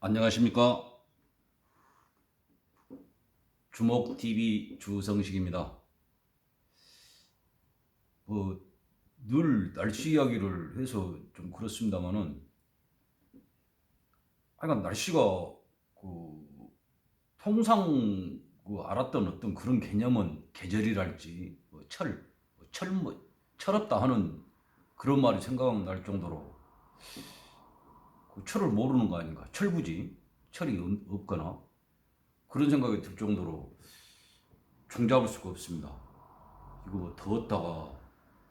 안녕하십니까. 주목TV 주성식입니다. 늘 날씨 이야기를 해서 좀 그렇습니다만은, 하여간 날씨가 통상 알았던 어떤 그런 개념은 계절이랄지, 철없다 하는 그런 말이 생각날 정도로 철을 모르는 거 아닌가. 철부지. 철이 없거나 그런 생각이 들 정도로 종잡을 수가 없습니다. 이거 더웠다가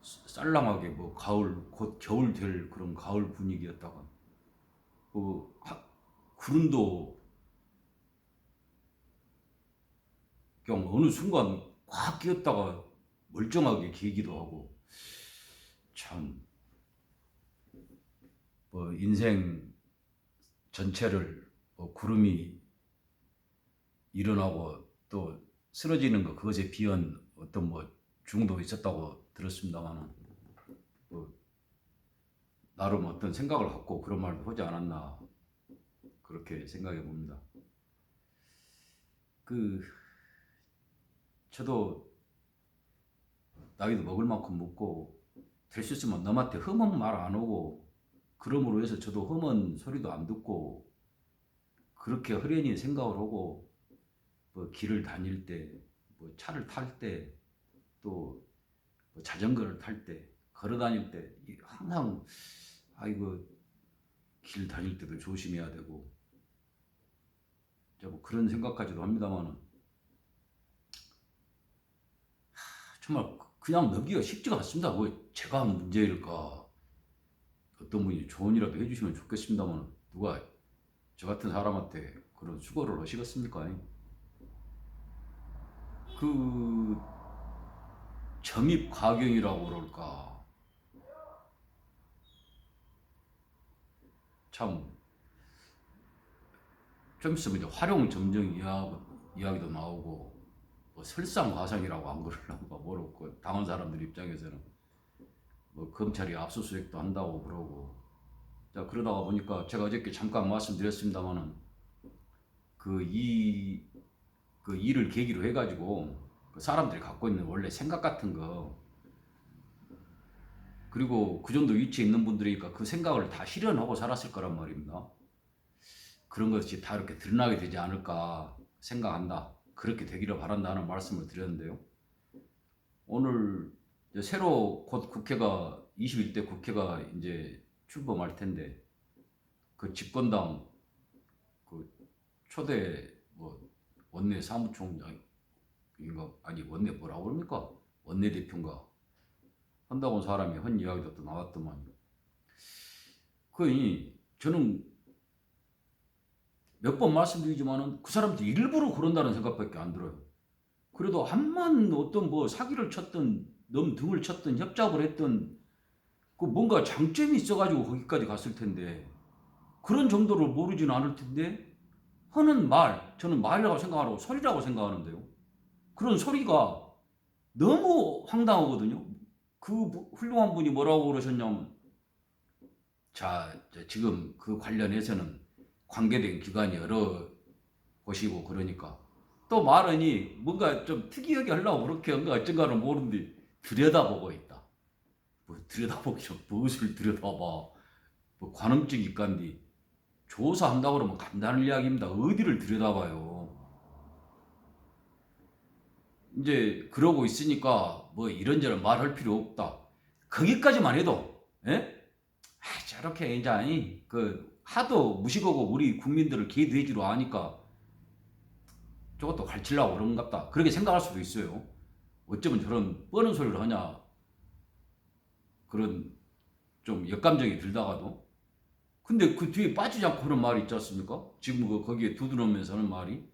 쌀랑하게 가을 곧 겨울 될 그런 가을 분위기였다가 구름도 그냥 어느 순간 꽉 끼었다가 멀쩡하게 개기도 하고, 참 인생 전체를 구름이 일어나고 또 쓰러지는 거, 그것에 비한 어떤 중도 있었다고 들었습니다만, 나름 어떤 생각을 갖고 그런 말을 하지 않았나, 그렇게 생각해 봅니다. 저도 나이도 먹을 만큼 먹고, 될 수 있으면 남한테 흠은 말 안 하고, 그러므로 해서 저도 흠은 소리도 안 듣고, 그렇게 허련히 생각을 하고, 길을 다닐 때, 차를 탈 때, 또 자전거를 탈 때, 걸어 다닐 때, 항상 이거 길 다닐 때도 조심해야 되고, 그런 생각까지도 합니다만, 정말 그냥 넘기가 쉽지가 않습니다. 제가 한 문제일까? 어떤 분이 조언이라도 해주시면 좋겠습니다만, 누가 저 같은 사람한테 그런 수고를 하시겠습니까? 그 점입 가경이라고 그럴까? 참, 좀 있으면 이제 활용 점정 이야기도 나오고, 설상가상이라고 안 그러려고 모르고, 당한 사람들 입장에서는 검찰이 압수수색도 한다고 그러고. 자, 그러다가 보니까 제가 어저께 잠깐 말씀드렸습니다만은, 그 일을 계기로 해가지고 사람들이 갖고 있는 원래 생각 같은 거, 그리고 그 정도 위치에 있는 분들이니까 그 생각을 다 실현하고 살았을 거란 말입니다. 그런 것이 다 이렇게 드러나게 되지 않을까 생각한다. 그렇게 되기를 바란다는 말씀을 드렸는데요. 오늘 새로 곧 국회가 21대 국회가 이제 출범할 텐데, 그 집권당 그 초대 원내 사무총장인가, 아니 원내 뭐라고 그럽니까? 원내 대표인가 한다고 한 사람이 한 이야기도 또 나왔더만요. 저는 몇 번 말씀드리지만은 그 사람들이 일부러 그런다는 생각밖에 안 들어요. 그래도 한만 어떤 사기를 쳤든 넘 등을 쳤든 협잡을 했든 뭔가 장점이 있어가지고 거기까지 갔을 텐데, 그런 정도를 모르지는 않을 텐데 하는 말, 저는 말이라고 생각하고 소리라고 생각하는데요. 그런 소리가 너무 황당하거든요. 그 훌륭한 분이 뭐라고 그러셨냐면, 자, 지금 그 관련해서는 관계된 기관이 여러 곳이고 그러니까, 또 말하니 뭔가 좀 특이하게 하려고 그렇게 한가 어쩐가는 모르는데 들여다보고 있다. 들여다보기 좀 무엇을 들여다봐. 관음증이 있간디 조사한다고 그러면 간단한 이야기입니다. 어디를 들여다봐요. 이제 그러고 있으니까 이런저런 말할 필요 없다. 거기까지만 해도, 예? 저렇게 이제 하도 무식하고 우리 국민들을 개돼지로 아니까 저것도 갈치려고 그런갑다. 그렇게 생각할 수도 있어요. 어쩌면 저런 뻔한 소리를 하냐, 그런 좀 역감정이 들다가도. 근데 그 뒤에 빠지지 않고 하는 말이 있지 않습니까? 지금 거기에 두드러면서 하는 말이,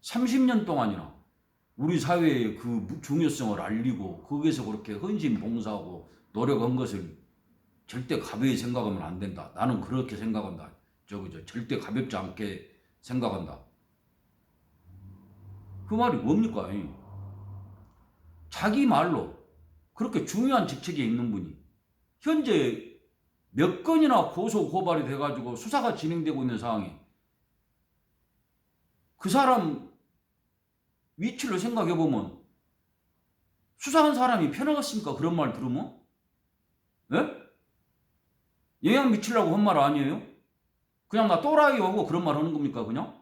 30년 동안이나 우리 사회의 그 중요성을 알리고 거기에서 그렇게 헌신 봉사하고 노력한 것을 절대 가벼이 생각하면 안 된다. 나는 그렇게 생각한다. 절대 가볍지 않게 생각한다. 그 말이 뭡니까? 자기 말로 그렇게 중요한 직책에 있는 분이 현재 몇 건이나 고소 고발이 돼가지고 수사가 진행되고 있는 상황이, 그 사람 위치를 생각해보면 수사한 사람이 편하겠습니까? 그런 말 들으면? 예? 영향 미치려고 한 말 아니에요? 그냥 나 또라이 하고 그런 말 하는 겁니까 그냥?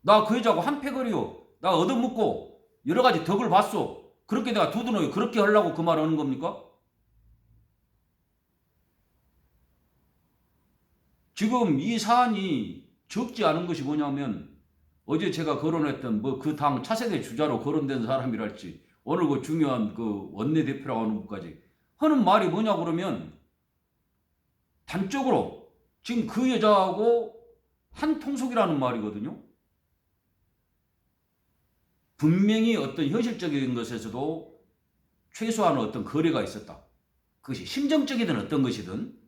나 그 여자하고 한 패거리요. 나 얻어먹고 여러 가지 덕을 봤어. 그렇게 내가 두드러요. 그렇게 하려고 그 말 하는 겁니까? 지금 이 사안이 적지 않은 것이 뭐냐면 어제 제가 거론했던 뭐 그 당 차세대 주자로 거론된 사람이랄지 오늘 그 중요한 그 원내대표라고 하는 분까지 하는 말이 뭐냐 그러면 단적으로 지금 그 여자하고 한 통속이라는 말이거든요. 분명히 어떤 현실적인 것에서도 최소한 어떤 거래가 있었다. 그것이 심정적이든 어떤 것이든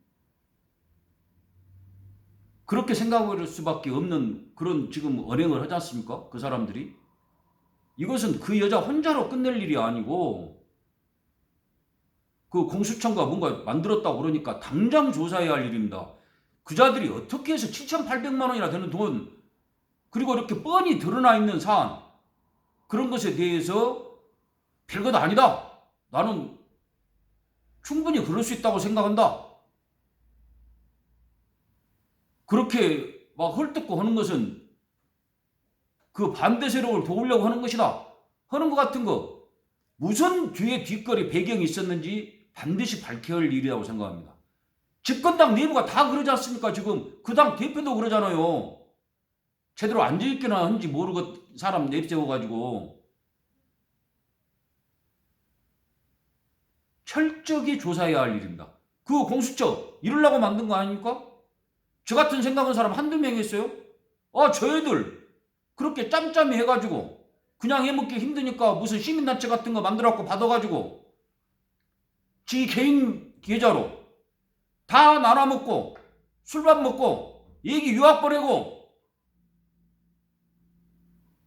그렇게 생각할 수밖에 없는 그런 지금 언행을 하지 않습니까? 그 사람들이. 이것은 그 여자 혼자로 끝낼 일이 아니고 그 공수처가 뭔가 만들었다고 그러니까 당장 조사해야 할 일입니다. 그자들이 어떻게 해서 7,800만 원이나 되는 돈 그리고 이렇게 뻔히 드러나 있는 사안 그런 것에 대해서 별것 아니다. 나는 충분히 그럴 수 있다고 생각한다. 그렇게 막 헐뜯고 하는 것은 그 반대 세력을 도우려고 하는 것이다. 하는 것 같은 거 무슨 뒤에 뒷거리 배경이 있었는지 반드시 밝혀야 할 일이라고 생각합니다. 집권당 내부가 다 그러지 않습니까? 지금 그 당 대표도 그러잖아요. 제대로 앉아있기나 한지 모르고 사람 내세워가지고 철저히 조사해야 할 일입니다. 그 공수처 이러려고 만든 거 아닙니까? 저 같은 생각한 사람 한두 명 있어요? 저 애들 그렇게 짬짬이 해가지고 그냥 해먹기 힘드니까 무슨 시민단체 같은 거 만들어갖고 받아가지고 지 개인 계좌로 다 나눠먹고 술밥 먹고 얘기 유학 보내고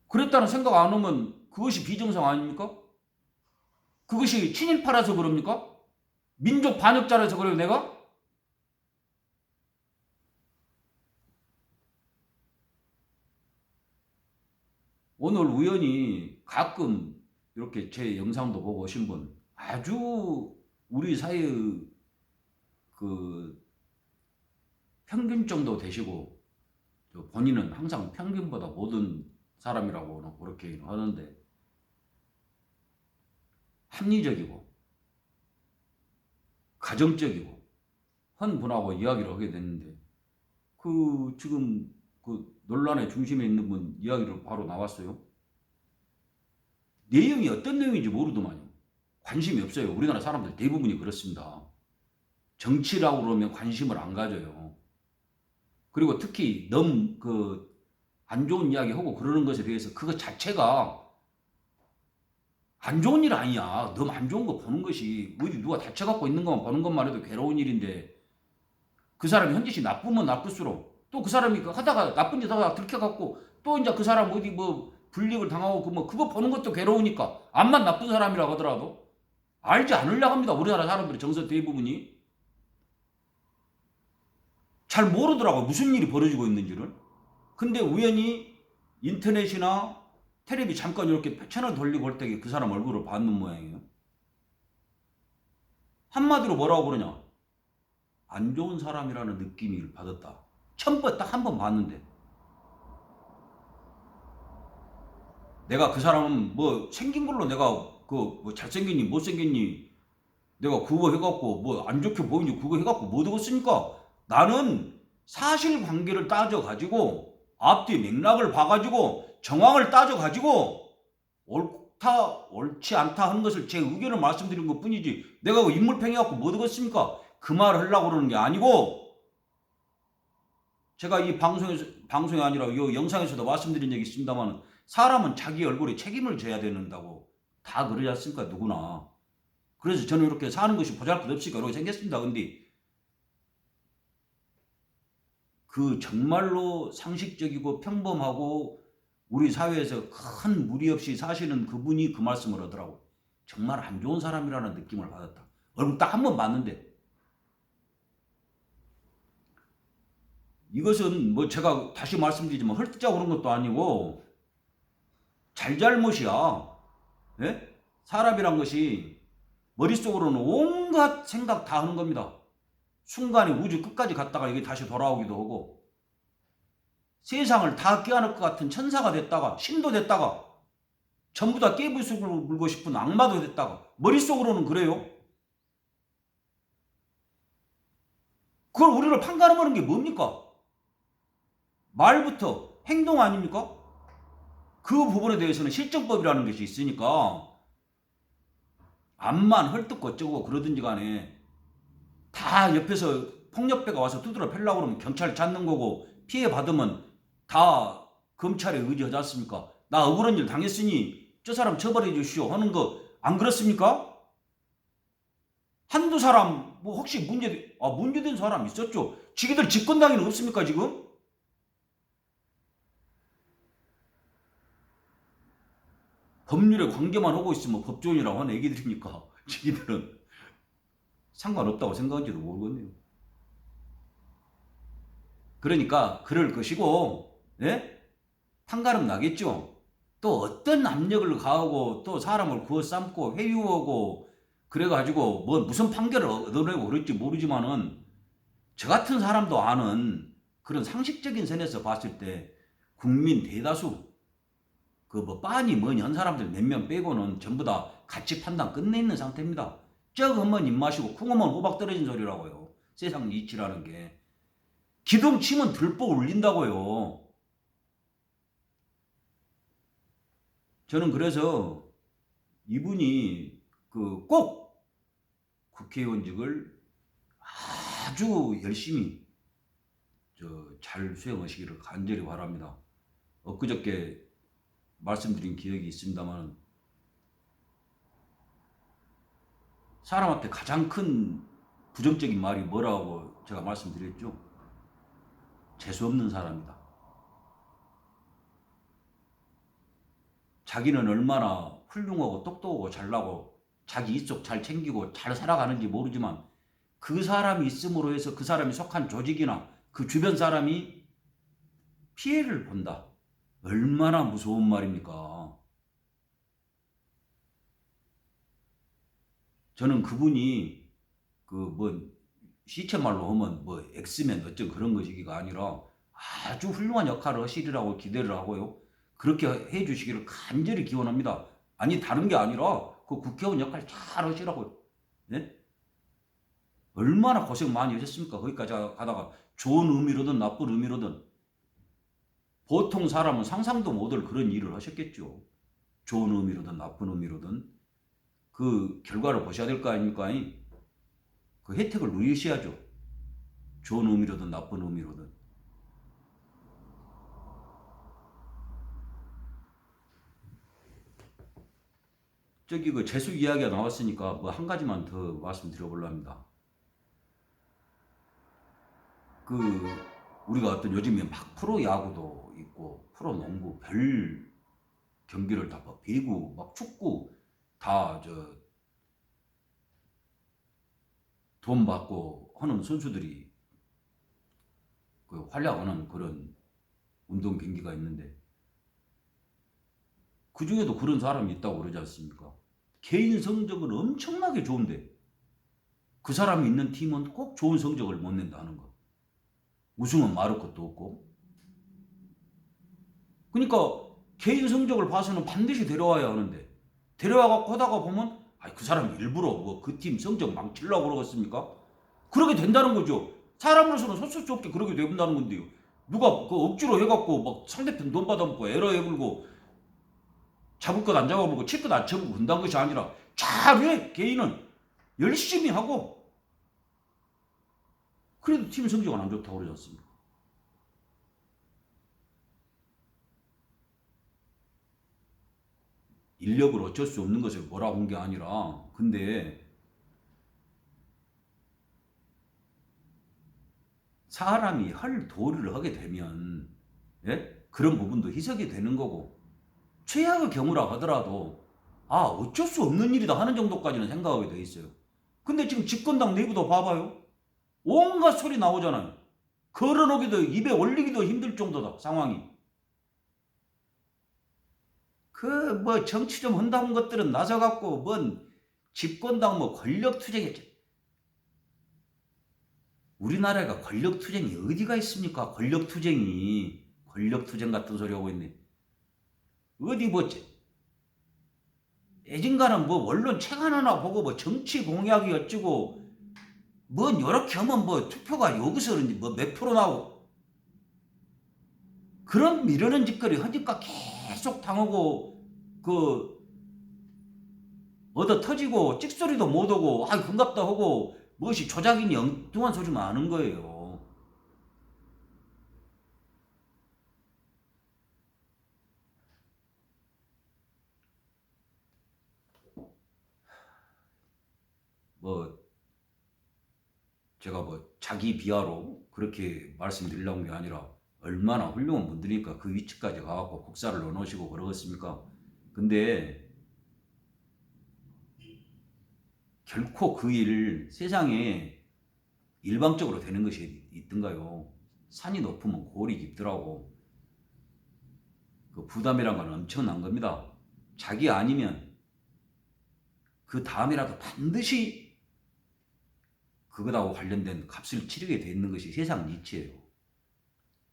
그랬다는 생각 안 하면 그것이 비정상 아닙니까? 그것이 친일파라서 그럽니까? 민족 반역자라서 그래요 내가? 오늘 우연히 가끔 이렇게 제 영상도 보고 오신 분 아주 우리 사회의 그 평균 정도 되시고 본인은 항상 평균보다 모든 사람이라고 그렇게 하는데 합리적이고 가정적이고 한 분하고 이야기를 하게 됐는데 그 지금 그 논란의 중심에 있는 분 이야기로 바로 나왔어요. 내용이 어떤 내용인지 모르더만요. 관심이 없어요. 우리나라 사람들 대부분이 그렇습니다. 정치라고 그러면 관심을 안 가져요. 그리고 특히 너무 그 안 좋은 이야기 하고 그러는 것에 대해서 그거 자체가 안 좋은 일 아니야. 너무 안 좋은 거 보는 것이 어디 누가 다쳐갖고 있는 것만 보는 것만 해도 괴로운 일인데 그 사람이 현짓이 나쁘면 나쁠수록 또 그 사람이 하다가 나쁜 짓 하다가 들켜갖고 또 이제 그 사람 어디 뭐 불이익을 당하고 그거 보는 것도 괴로우니까 암만 나쁜 사람이라고 하더라도 알지 않으려고 합니다. 우리나라 사람들의 정서 대부분이 잘 모르더라고요. 무슨 일이 벌어지고 있는지를. 근데 우연히 인터넷이나 텔레비 잠깐 이렇게 채널 돌리고 할 때 그 사람 얼굴을 봤는 모양이에요. 한마디로 뭐라고 그러냐. 안 좋은 사람이라는 느낌을 받았다. 처음부터 딱 한 번 봤는데 내가 그 사람은 뭐 생긴 걸로 내가 그 뭐 잘생겼니 못생겼니 내가 그거 해갖고 뭐 안 좋게 보이니 그거 해갖고 뭐 되겠습니까? 나는 사실관계를 따져가지고 앞뒤 맥락을 봐가지고 정황을 따져가지고 옳다 옳지 않다 하는 것을 제 의견을 말씀드린 것 뿐이지 내가 그 인물평해갖고 뭐 되겠습니까? 그 말을 하려고 그러는 게 아니고 제가 이 방송이 아니라 이 영상에서도 말씀드린 적이 있습니다만 사람은 자기 얼굴에 책임을 져야 된다고 다 그러지 않습니까? 누구나. 그래서 저는 이렇게 사는 것이 보잘것없으니까 이렇게 생겼습니다. 근데 그 정말로 상식적이고 평범하고 우리 사회에서 큰 무리 없이 사시는 그분이 그 말씀을 하더라고. 정말 안 좋은 사람이라는 느낌을 받았다. 얼굴 딱 한 번 봤는데 이것은 뭐 제가 다시 말씀드리지만 헐뜯자 그런 것도 아니고 잘잘못이야. 예? 사람이란 것이 머릿속으로는 온갖 생각 다 하는 겁니다. 순간에 우주 끝까지 갔다가 여기 다시 돌아오기도 하고 세상을 다 깨어날 것 같은 천사가 됐다가 신도 됐다가 전부 다 깨부수고 물고 싶은 악마도 됐다가 머릿속으로는 그래요. 그걸 우리를 판가름하는 게 뭡니까? 말부터 행동 아닙니까? 그 부분에 대해서는 실정법이라는 것이 있으니까 암만 헐뜯고 어쩌고 그러든지 간에 다 옆에서 폭력배가 와서 두드려 패려고 그러면 경찰 찾는 거고 피해 받으면 다 검찰에 의지하지 않습니까? 나 억울한 일 당했으니 저 사람 처벌해 주시오 하는 거 안 그렇습니까? 한두 사람 뭐 혹시 문제된 사람 있었죠. 지기들 집권당에는 없습니까 지금? 법률에 관계만 하고 있으면 법조인이라고 하는 애기들이니까 지기들은 상관없다고 생각하는지도 모르겠네요. 그러니까 그럴 것이고 예? 판가름 나겠죠. 또 어떤 압력을 가하고 또 사람을 구워 삶고 회유하고 그래가지고 뭐 무슨 판결을 얻어내고 그럴지 모르지만은 저 같은 사람도 아는 그런 상식적인 선에서 봤을 때 국민 대다수 그 뭐 빤히 뭐니 한 사람들 몇 명 빼고는 전부 다 가치 판단 끝내 있는 상태입니다. 쩍 한번 입마시고 쿵 한번 호박 떨어진 소리라고요. 세상 이치라는 게. 기둥 치면 들보 울린다고요. 저는 그래서 이분이 그 꼭 국회의원직을 아주 열심히 잘 수행하시기를 간절히 바랍니다. 엊그저께 말씀드린 기억이 있습니다만 사람한테 가장 큰 부정적인 말이 뭐라고 제가 말씀드렸죠? 재수없는 사람이다. 자기는 얼마나 훌륭하고 똑똑하고 잘나고 자기 이쪽 잘 챙기고 잘 살아가는지 모르지만 그 사람이 있음으로 해서 그 사람이 속한 조직이나 그 주변 사람이 피해를 본다. 얼마나 무서운 말입니까? 저는 그분이 그 뭐 시체말로 하면 뭐 엑스맨 어쩌고 그런 것이기가 아니라 아주 훌륭한 역할을 하시리라고 기대를 하고요. 그렇게 해주시기를 간절히 기원합니다. 아니 다른 게 아니라 그 국회의원 역할 잘 하시라고요. 네? 얼마나 고생 많이 하셨습니까? 거기까지 가다가 좋은 의미로든 나쁜 의미로든 보통 사람은 상상도 못할 그런 일을 하셨겠죠. 좋은 의미로든 나쁜 의미로든 그 결과를 보셔야 될 거 아닙니까? 그 혜택을 누리셔야죠. 좋은 의미로든 나쁜 의미로든. 저기 그 재수 이야기가 나왔으니까 뭐 한 가지만 더 말씀드려보려 합니다. 그 우리가 어떤 요즘에 막 프로 야구도 있고 프로 농구 별 경기를 다 막 배구 막 축구 다 돈 받고 하는 선수들이 그 활약하는 그런 운동 경기가 있는데 그 중에도 그런 사람이 있다고 그러지 않습니까? 개인 성적은 엄청나게 좋은데 그 사람이 있는 팀은 꼭 좋은 성적을 못 낸다는 거. 우승은 말할 것도 없고. 그러니까 개인 성적을 봐서는 반드시 데려와야 하는데 데려와갖고 하다가 보면 그 사람이 일부러 뭐 그 팀 성적 망치려고 그러겠습니까? 그러게 된다는 거죠. 사람으로서는 소설 수 없게 그러게 된다는 건데요. 누가 그 억지로 해갖고 막 상대편 돈 받아먹고 에러 해불고 잡을 것 안 잡아보고 칠 것 안 쳐보고 그런다는 것이 아니라 잘해. 개인은 열심히 하고 그래도 팀 성적은 안 좋다고 그러지 않습니까? 인력을 어쩔 수 없는 것을 뭐라고 한 게 아니라 근데 사람이 할 도리를 하게 되면 예? 그런 부분도 희석이 되는 거고 최악의 경우라 하더라도 어쩔 수 없는 일이다 하는 정도까지는 생각하게 돼 있어요. 근데 지금 집권당 내부도 봐봐요. 온갖 소리 나오잖아요. 걸어놓기도 입에 올리기도 힘들 정도다 상황이. 그 뭐 정치 좀 한다는 것들은 나서갖고 뭔 집권당 뭐 권력투쟁이지. 우리나라가 권력투쟁이 어디가 있습니까? 권력투쟁 같은 소리 하고 있네. 어디 뭐지? 애진가는 뭐 언론 책 하나 보고 뭐 정치 공약이 어쩌고 뭔 요렇게 하면 뭐 투표가 여기서 그런지 뭐 몇 프로 나오고 그런 미루는 짓거리 하니까 계속 당하고 그 얻어 터지고 찍소리도 못 오고 아 반갑다 하고 무엇이 조작이니 엉뚱한 소리만 하는 거예요. 뭐 제가 뭐 자기 비하로 그렇게 말씀드리려는 게 아니라 얼마나 훌륭한 분들이니까 그 위치까지 가갖고 국사를 넣어놓으시고 그러겠습니까? 근데 결코 그 일 세상에 일방적으로 되는 것이 있던가요? 산이 높으면 골이 깊더라고. 그 부담이란 건 엄청난 겁니다. 자기 아니면 그 다음이라도 반드시 그거하고 관련된 값을 치르게 돼 있는 것이 세상 이치예요.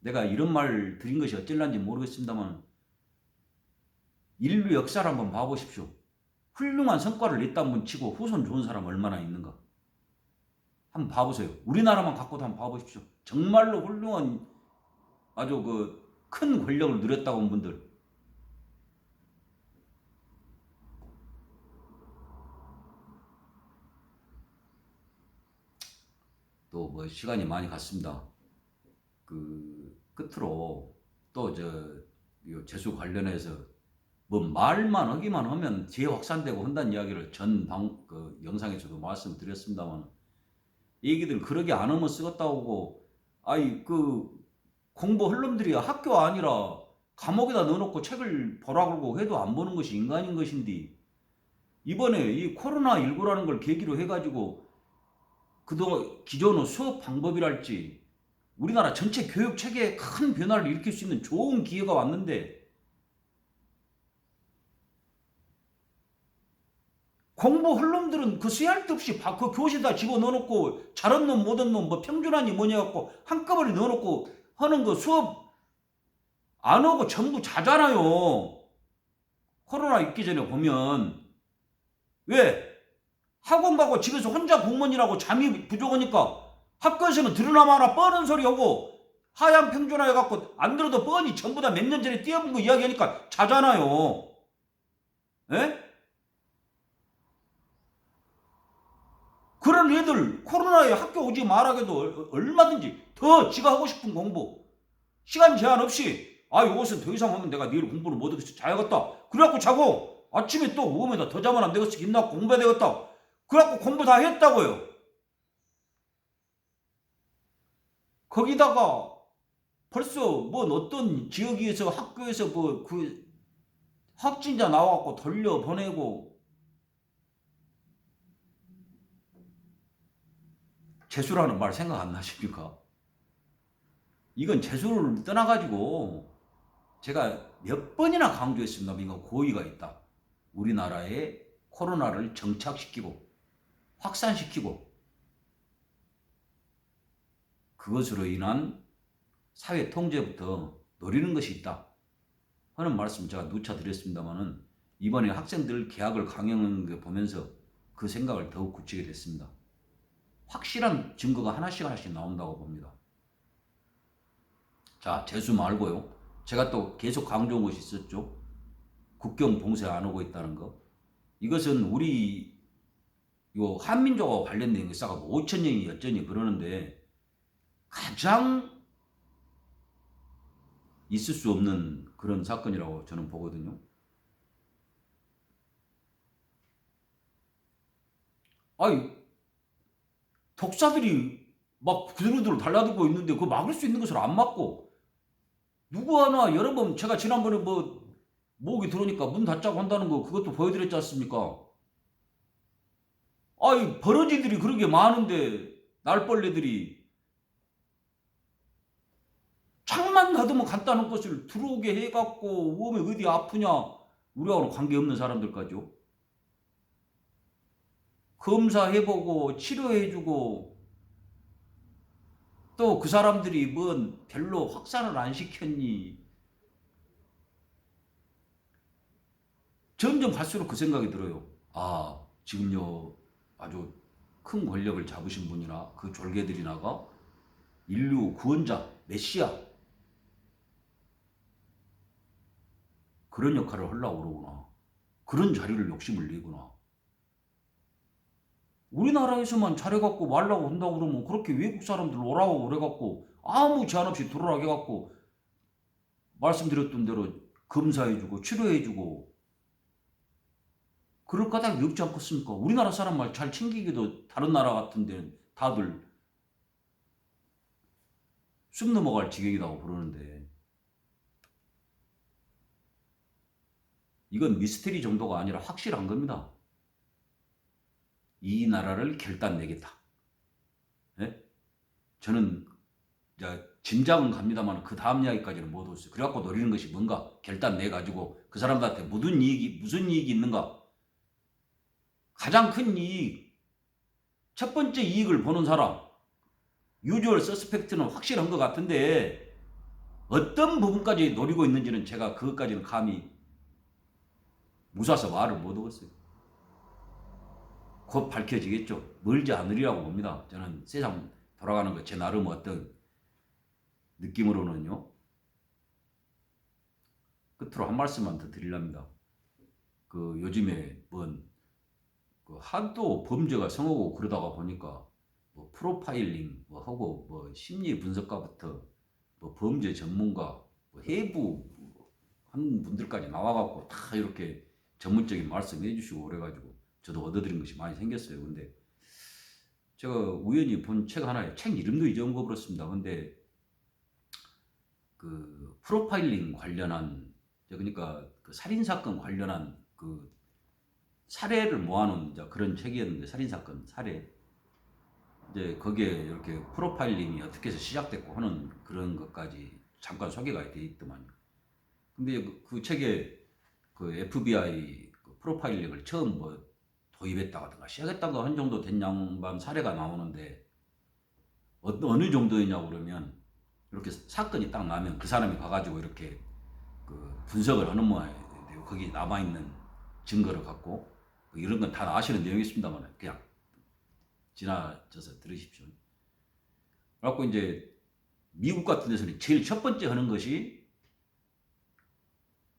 내가 이런 말 드린 것이 어쩔란지 모르겠습니다만 인류 역사를 한번 봐보십시오. 훌륭한 성과를 냈다는 분 치고 후손 좋은 사람 얼마나 있는가. 한번 봐보세요. 우리나라만 갖고도 한번 봐보십시오. 정말로 훌륭한 아주 그 큰 권력을 누렸다고 한 분들. 또 뭐 시간이 많이 갔습니다. 그 끝으로 또 재수 관련해서 뭐 말만 하기만 하면 뒤에 확산되고 한다는 이야기를 그 영상에서도 말씀드렸습니다만 얘기들 그러게 안 하면 쓰겠다고 하고 아이 그 공부할 놈들이 학교 아니라 감옥에다 넣어놓고 책을 보라 그러고 해도 안 보는 것이 인간인 것인데 이번에 이 코로나19라는 걸 계기로 해가지고 그동안 기존의 수업 방법이랄지 우리나라 전체 교육 체계에 큰 변화를 일으킬 수 있는 좋은 기회가 왔는데 공부할 놈들은 그 쓰잘데없이 그 교실에다 집어넣어놓고 잘한 놈 못한 놈 뭐 평준화니 뭐냐 갖고 한꺼번에 넣어놓고 하는 거 수업 안 하고 전부 자잖아요. 코로나 있기 전에 보면 왜? 학원 가고 집에서 혼자 공무원이라고 잠이 부족하니까 학교에서는 들으나마나 뻔한 소리 하고 하향 평준화 해갖고 안 들어도 뻔히 전부 다 몇 년 전에 뛰어본 거 이야기하니까 자잖아요. 에? 그런 애들 코로나에 학교 오지 말하게도 얼마든지 더 지가 하고 싶은 공부 시간 제한 없이 이것은 더 이상 하면 내가 내일 공부를 못하겠어 자야겠다 그래갖고 자고 아침에 또 오후에다 더 자면 안 되겠어 김나 공부해야 되겠다 그래갖고 공부 다 했다고요. 거기다가 벌써 뭐 어떤 지역에서 학교에서 뭐 그 확진자 나와갖고 돌려보내고 재수라는 말 생각 안 나십니까? 이건 재수를 떠나가지고 제가 몇 번이나 강조했습니다. 이건 고의가 있다. 우리나라에 코로나를 정착시키고 확산시키고 그것으로 인한 사회 통제부터 노리는 것이 있다 하는 말씀 제가 누차 드렸습니다만은 이번에 학생들 개학을 강행하는 거 보면서 그 생각을 더욱 굳히게 됐습니다. 확실한 증거가 하나씩 나온다고 봅니다. 자, 재수 말고요. 제가 또 계속 강조한 것이 있었죠. 국경 봉쇄 안 하고 있다는 거. 이것은 우리 요 한민족하고 관련된 역사가 5,000년이 여전히 그러는데 가장 있을 수 없는 그런 사건이라고 저는 보거든요. 독사들이 막 그들을 달라들고 있는데 그거 막을 수 있는 것을 안 막고 누구 하나 여러 번 제가 지난번에 뭐 목이 들어오니까 문 닫자고 한다는 거 그것도 보여드렸지 않습니까? 버러지들이 그렇게 많은데 날벌레들이 하도 뭐 간단한 것을 들어오게 해갖고 몸에 어디 아프냐 우리하고는 관계없는 사람들까지요. 검사해보고 치료해주고 또 그 사람들이 뭔 별로 확산을 안 시켰니. 점점 갈수록 그 생각이 들어요. 아, 지금요 아주 큰 권력을 잡으신 분이나 그 졸개들이나가 인류 구원자, 메시아 그런 역할을 하려고 그러구나. 그런 자리를 욕심을 내구나. 우리나라에서만 잘해갖고 말라고 한다고 그러면 그렇게 외국 사람들 오라고 그래갖고 아무 제한 없이 들어오라고 해갖고 말씀드렸던 대로 검사해주고 치료해주고 그럴 까닭이 없지 않겠습니까? 우리나라 사람 말 잘 챙기기도 다른 나라 같은 데는 다들 숨 넘어갈 지경이라고 그러는데 이건 미스테리 정도가 아니라 확실한 겁니다. 이 나라를 결단내겠다. 예? 저는 짐작은 갑니다만 그 다음 이야기까지는 못 왔어요. 그래갖고 노리는 것이 뭔가 결단내가지고 그 사람들한테 무슨 이익이 있는가. 가장 큰 이익, 첫 번째 이익을 보는 사람, 유주얼 서스펙트는 확실한 것 같은데 어떤 부분까지 노리고 있는지는 제가 그것까지는 감히 무사서 말을 못 하겠어요. 곧 밝혀지겠죠. 멀지 않으리라고 봅니다. 저는 세상 돌아가는 것 제 나름 어떤 느낌으로는요. 끝으로 한 말씀만 더 드리랍니다. 그 요즘에 그 하도 범죄가 성하고 그러다가 보니까 뭐 프로파일링 뭐 하고 뭐 심리 분석가부터 뭐 범죄 전문가 뭐 해부 한 분들까지 나와갖고 다 이렇게 전문적인 말씀해 주시고 그래가지고 저도 얻어들인 것이 많이 생겼어요. 근데 제가 우연히 본 책 하나에 책 이름도 잊어버렸습니다. 근데 그 프로파일링 관련한 그러니까 그 살인사건 관련한 그 사례를 모아놓은 그런 책이었는데 살인사건 사례 이제 거기에 이렇게 프로파일링이 어떻게 해서 시작됐고 하는 그런 것까지 잠깐 소개가 돼 있더만요. 근데 그 책에 그 FBI 그 프로파일링을 처음 뭐 도입했다든가 시작했다가 한 정도 된 양반 사례가 나오는데 어느 정도이냐고 그러면 이렇게 사건이 딱 나면 그 사람이 가가지고 이렇게 그 분석을 하는 모양이에요. 거기 남아있는 증거를 갖고 이런 건 다 아시는 내용이있습니다만 그냥 지나쳐서 들으십시오. 그래갖고 이제 미국 같은 데서는 제일 첫 번째 하는 것이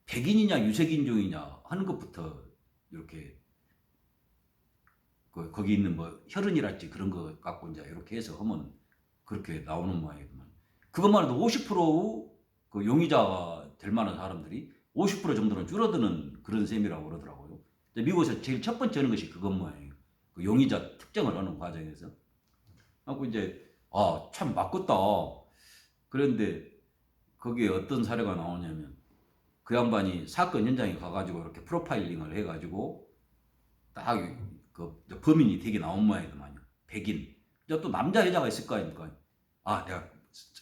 백인이냐 유색인종이냐 하는 것부터 이렇게 거기 있는 뭐 혈흔이랄지 그런 거 갖고 이제 이렇게 해서 하면 그렇게 나오는 모양이구만. 그것만 해도 50%그 용의자가 될 만한 사람들이 50% 정도는 줄어드는 그런 셈이라고 그러더라고요. 미국에서 제일 첫 번째 하는 것이 그것 모양이에요. 그 용의자 특정을 하는 과정에서. 하고 이제 참 맞겠다. 그런데 거기에 어떤 사례가 나오냐면 그 양반이 사건 현장에 가가지고 이렇게 프로파일링을 해가지고 딱 그 범인이 되게 나온 모양이더만요. 백인. 또 남자 여자가 있을 거 아닙니까? 내가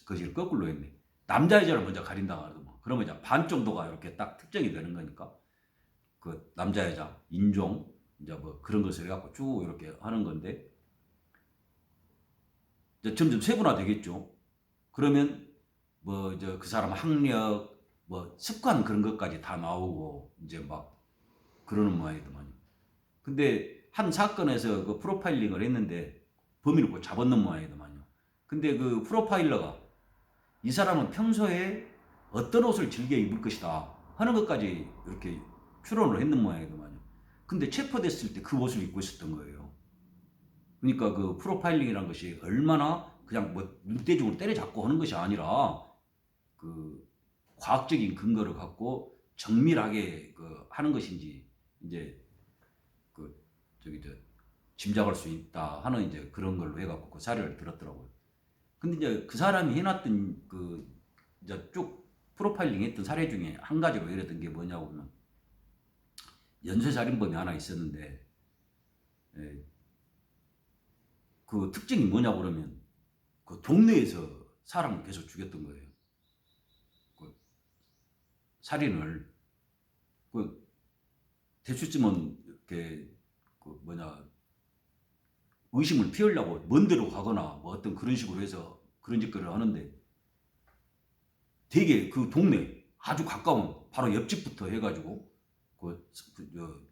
거짓을 거꾸로 했네. 남자 여자를 먼저 가린다 그러더만. 그러면 이제 반 정도가 이렇게 딱 특정이 되는 거니까 그 남자 여자 인종 이제 뭐 그런 것을 해갖고 쭉 이렇게 하는 건데 이제 점점 세분화 되겠죠. 그러면 뭐 이제 그 사람 학력 뭐 습관 그런 것까지 다 나오고 이제 막 그러는 모양이더만요. 근데 한 사건에서 그 프로파일링을 했는데 범인을 꼭 잡았는 모양이더만요. 근데 그 프로파일러가 이 사람은 평소에 어떤 옷을 즐겨 입을 것이다 하는 것까지 이렇게 추론을 했는 모양이더만요. 근데 체포됐을 때 그 옷을 입고 있었던 거예요. 그러니까 그 프로파일링이라는 것이 얼마나 그냥 뭐 눈대중으로 때려잡고 하는 것이 아니라 그 과학적인 근거를 갖고 정밀하게 그 하는 것인지 이제 그 짐작할 수 있다 하는 이제 그런 걸로 해갖고 그 사례를 들었더라고요. 근데 이제 그 사람이 해놨던 그 이제 쭉 프로파일링 했던 사례 중에 한 가지로 이랬던 게 뭐냐고 하면 연쇄살인범이 하나 있었는데 그 특징이 뭐냐고 그러면 그 동네에서 사람을 계속 죽였던 거예요. 살인을 그 대수쯤은 이렇게 그 의심을 피하려고 먼 데로 가거나 뭐 어떤 그런 식으로 해서 그런 짓거리를 하는데 되게 그 동네 아주 가까운 바로 옆집부터 해가지고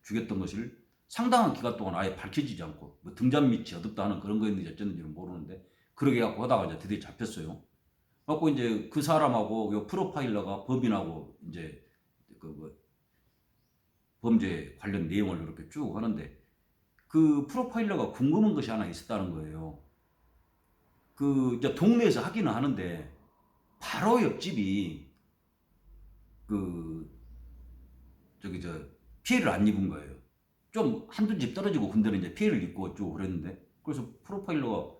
죽였던 것을 상당한 기간 동안 아예 밝혀지지 않고 뭐 등잔 밑이 어둡다 하는 그런 거였는지 어쨌는지는 모르는데 그러게 갖고 하다가 이제 드디어 잡혔어요. 갖고 이제 그 사람하고 요 프로파일러가 법인하고 이제 뭐 범죄 관련 내용을 이렇게 쭉 하는데 그 프로파일러가 궁금한 것이 하나 있었다는 거예요. 그 이제 동네에서 하기는 하는데 바로 옆집이 그 피해를 안 입은 거예요. 좀 한두 집 떨어지고 군대는 이제 피해를 입고 쭉 그랬는데 그래서 프로파일러가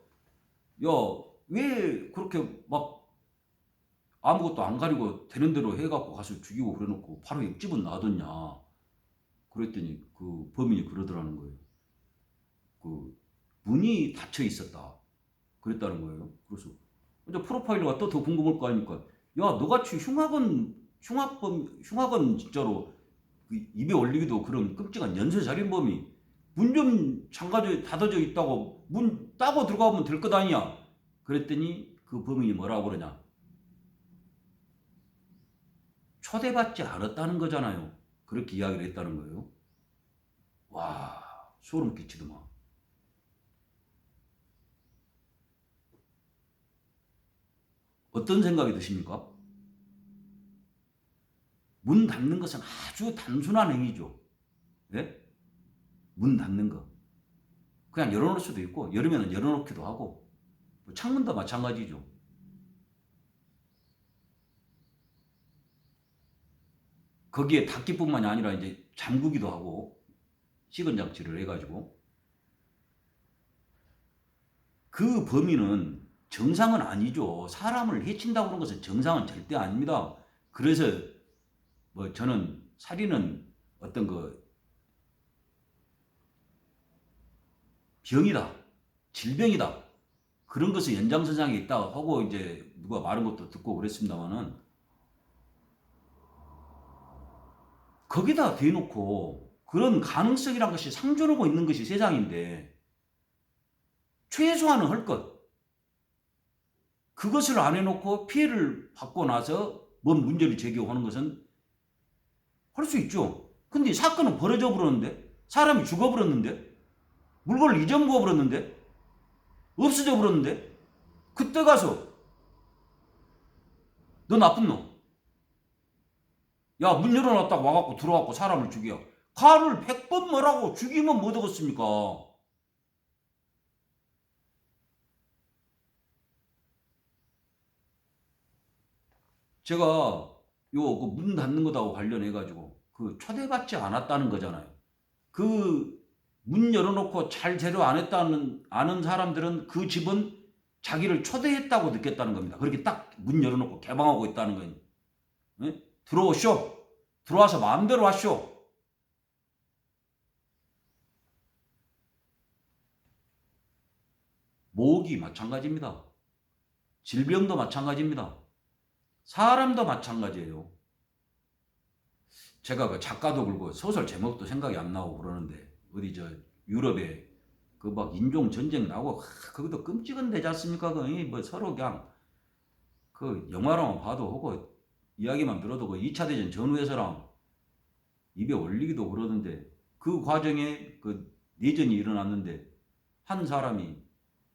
야 왜 그렇게 막 아무것도 안 가리고 되는 대로 해갖고 가서 죽이고 그래놓고 바로 옆집은 놔뒀냐 그랬더니 그 범인이 그러더라는 거예요. 그 문이 닫혀 있었다 그랬다는 거예요. 그래서 이제 프로파일러가 또 더 궁금할 거 아닙니까? 야 너같이 흉악은 진짜로 그 입에 올리기도 그런 끔찍한 연쇄살인범이 문 좀 닫아져 있다고 문 따고 들어가면 될 것 아니야. 그랬더니 그 범인이 뭐라고 그러냐. 초대받지 않았다는 거잖아요. 그렇게 이야기를 했다는 거예요. 와 소름 끼치더만. 어떤 생각이 드십니까? 문 닫는 것은 아주 단순한 행위죠. 예? 문 닫는 거. 그냥 열어놓을 수도 있고 열으면 열어놓기도 하고 창문도 마찬가지죠. 거기에 닫기뿐만이 아니라 이제 잠그기도 하고 시건 장치를 해가지고 그 범인은 정상은 아니죠. 사람을 해친다고 하는 것은 정상은 절대 아닙니다. 그래서 뭐 저는 살인은 어떤 그 병이다, 질병이다 그런 것의 연장선상에 있다 하고 이제 누가 말한 것도 듣고 그랬습니다만은 거기다 대놓고 그런 가능성이란 것이 상존하고 있는 것이 세상인데 최소한은 할 것. 그것을 안 해놓고 피해를 받고 나서 뭔 문제를 제기하는 것은 할 수 있죠. 근데 사건은 벌어져 버렸는데 사람이 죽어버렸는데 물건을 잊어먹어 버렸는데 없어져 버렸는데 그때 가서 너 나쁜 놈. 야 문 열어놨다고 와갖고 들어와갖고 사람을 죽여. 칼을 100번 뭐라고 죽이면 뭐 되겠습니까? 제가 요 그 문 닫는 거하고 관련해 가지고 그 초대받지 않았다는 거잖아요. 그 문 열어놓고 잘 제대로 안 했다는 아는 사람들은 그 집은 자기를 초대했다고 느꼈다는 겁니다. 그렇게 딱 문 열어놓고 개방하고 있다는 거예요. 네? 들어오쇼. 들어와서 마음대로 하쇼. 모기 마찬가지입니다. 질병도 마찬가지입니다. 사람도 마찬가지예요. 제가 그 작가도 그러고 소설 제목도 생각이 안 나고 그러는데 어디 저 유럽에 그 막 인종 전쟁 나고 그것도 끔찍은 데지 않습니까? 뭐 서로 그냥 그 영화로만 봐도 하고 이야기만 들어도 그 2차 대전 전후에서랑 입에 올리기도 그러던데 그 과정에 그 내전이 일어났는데 한 사람이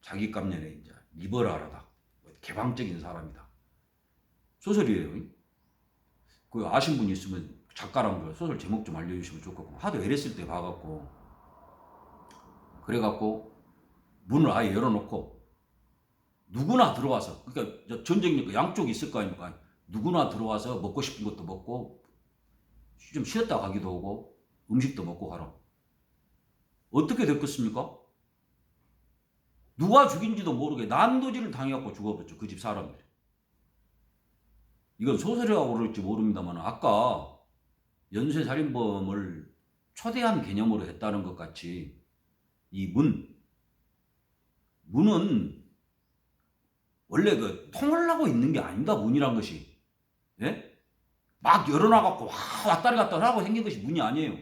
자기 깜년에 이제 리버럴하다 개방적인 사람이다 소설이에요. 그 아신 분 있으면 작가랑 그 소설 제목 좀 알려주시면 좋겠고 하도 애랬을 때 봐갖고 그래갖고 문을 아예 열어놓고 누구나 들어와서 그러니까 전쟁이니까 양쪽이 있을 거 아닙니까? 누구나 들어와서 먹고 싶은 것도 먹고 좀 쉬었다 가기도 하고 음식도 먹고 가라. 어떻게 됐겠습니까? 누가 죽인지도 모르게 난도질을 당해갖고 죽어버렸죠. 그 집 사람들이. 이건 소설이라고 그럴지 모릅니다만 아까 연쇄살인범을 초대한 개념으로 했다는 것 같이 이 문은 원래 그 통을 하고 있는 게 아닙니다. 문이란 것이. 예? 막 열어놔갖고 왔다리 갔다 하고 생긴 것이 문이 아니에요.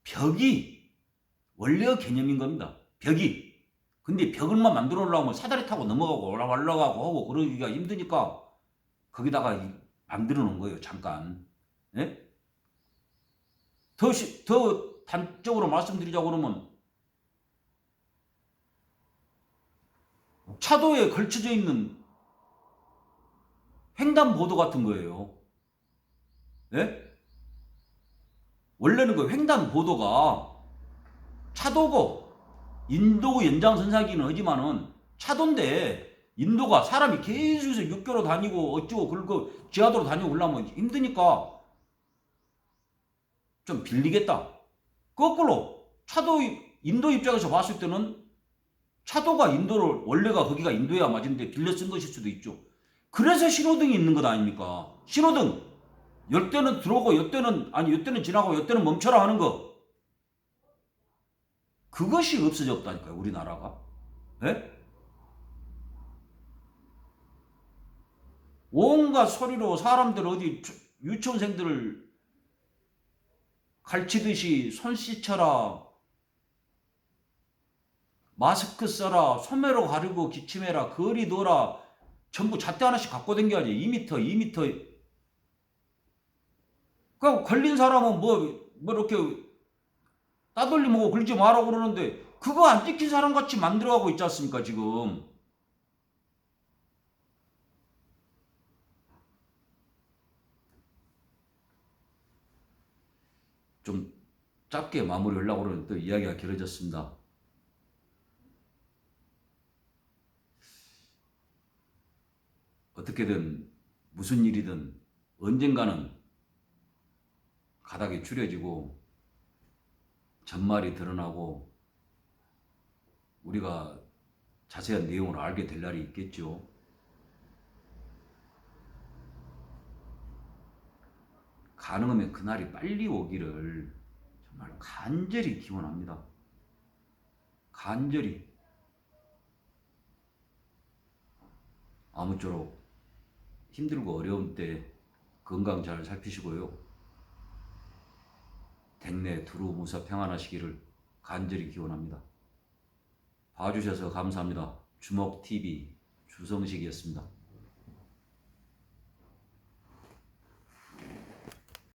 벽이 원래의 개념인 겁니다. 벽이. 근데 벽을만 만들어 놓으려면 사다리 타고 넘어가고 올라가고 하고 그러기가 힘드니까 거기다가 만들어 놓은 거예요. 잠깐. 예? 더 단적으로 말씀드리자고 그러면 차도에 걸쳐져 있는 횡단보도 같은 거예요. 예? 원래는 그 횡단보도가 차도고 인도 연장선상이긴 하지만은 차도인데 인도가 사람이 계속해서 육교로 다니고 어쩌고 그리고 지하도로 다니고 올라면 힘드니까 좀 빌리겠다. 거꾸로 차도 인도 입장에서 봤을 때는 차도가 인도를 원래가 거기가 인도야 맞은데 빌려 쓴 것일 수도 있죠. 그래서 신호등이 있는 것 아닙니까? 신호등 열 대는 들어오고 열 대는 지나고 열 대는 멈춰라 하는 거. 그것이 없어졌다니까요, 우리나라가. 예? 온갖 소리로 사람들 어디 유치원생들을 가르치듯이 손 씻혀라, 마스크 써라, 소매로 가리고 기침해라, 거리 둬라, 전부 잣대 하나씩 갖고 댕겨야지. 2m, 2m. 그 걸린 사람은 뭐 이렇게 따돌림하고 걸지 마라고 그러는데 그거 안 지킨 사람 같이 만들어가고 있지 않습니까, 지금. 좀 짧게 마무리하려고 그러는데 또 이야기가 길어졌습니다. 어떻게든 무슨 일이든 언젠가는 가닥이 줄여지고 전말이 드러나고 우리가 자세한 내용을 알게 될 날이 있겠죠. 가능하면 그날이 빨리 오기를 정말 간절히 기원합니다. 간절히. 아무쪼록 힘들고 어려운 때 건강 잘 살피시고요. 댁내 두루 무사 평안하시기를 간절히 기원합니다. 봐주셔서 감사합니다. 주먹TV 주성식이었습니다.